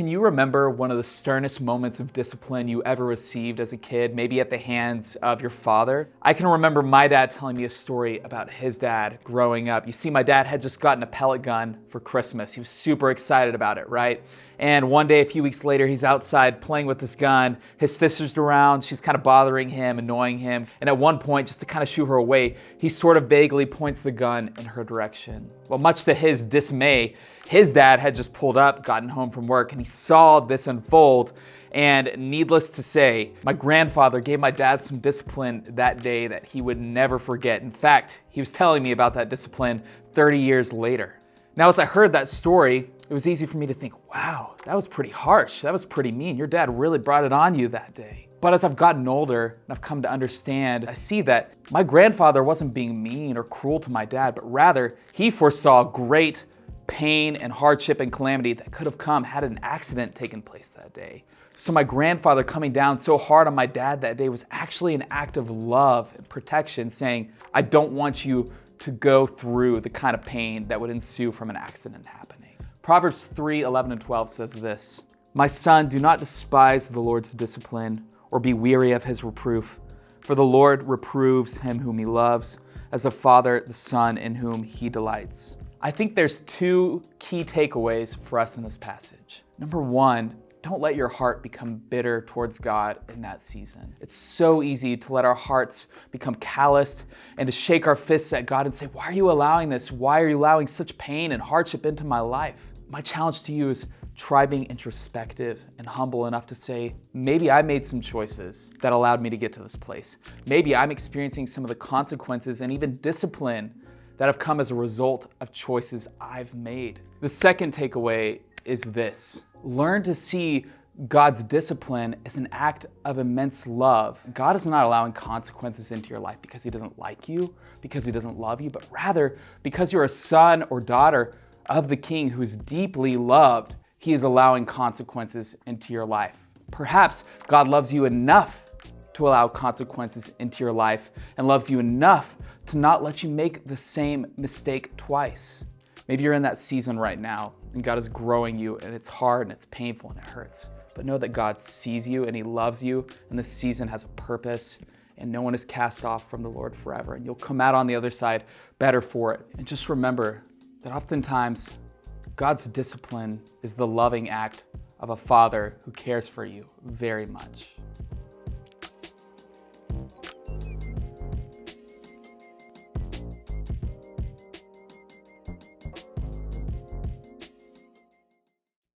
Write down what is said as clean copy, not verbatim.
Can you remember one of the sternest moments of discipline you ever received as a kid, maybe at the hands of your father? I can remember my dad telling me a story about his dad growing up. You see, my dad had just gotten a pellet gun for Christmas. He was super excited about it, right? And one day, a few weeks later, he's outside playing with this gun. His sister's around. She's kind of bothering him, annoying him. And at one point, just to kind of shoo her away, he sort of vaguely points the gun in her direction. Well, much to his dismay, his dad had just pulled up, gotten home from work, and he saw this unfold. And needless to say, my grandfather gave my dad some discipline that day that he would never forget. In fact, he was telling me about that discipline 30 years later. Now, as I heard that story, it was easy for me to think, wow, that was pretty harsh. That was pretty mean. Your dad really brought it on you that day. But as I've gotten older and I've come to understand, I see that my grandfather wasn't being mean or cruel to my dad, but rather he foresaw great pain and hardship and calamity that could have come had an accident taken place that day. So my grandfather coming down so hard on my dad that day was actually an act of love and protection, saying, I don't want you to go through the kind of pain that would ensue from an accident happening. Proverbs 3:11 and 12 says this, My son, do not despise the Lord's discipline or be weary of his reproof, for the Lord reproves him whom he loves, as a father the son in whom he delights. I think there's two key takeaways for us in this passage. Number one, don't let your heart become bitter towards God in that season. It's so easy to let our hearts become calloused and to shake our fists at God and say, why are you allowing this? Why are you allowing such pain and hardship into my life? My challenge to you is try being introspective and humble enough to say, maybe I made some choices that allowed me to get to this place. Maybe I'm experiencing some of the consequences and even discipline that have come as a result of choices I've made. The second takeaway is this. Learn to see God's discipline as an act of immense love. God is not allowing consequences into your life because he doesn't like you, because he doesn't love you, but rather because you're a son or daughter of the King who is deeply loved, he is allowing consequences into your life. Perhaps God loves you enough to allow consequences into your life and loves you enough to not let you make the same mistake twice. Maybe you're in that season right now and God is growing you and it's hard and it's painful and it hurts. But know that God sees you and he loves you and this season has a purpose and no one is cast off from the Lord forever. And you'll come out on the other side better for it. And just remember that oftentimes God's discipline is the loving act of a father who cares for you very much.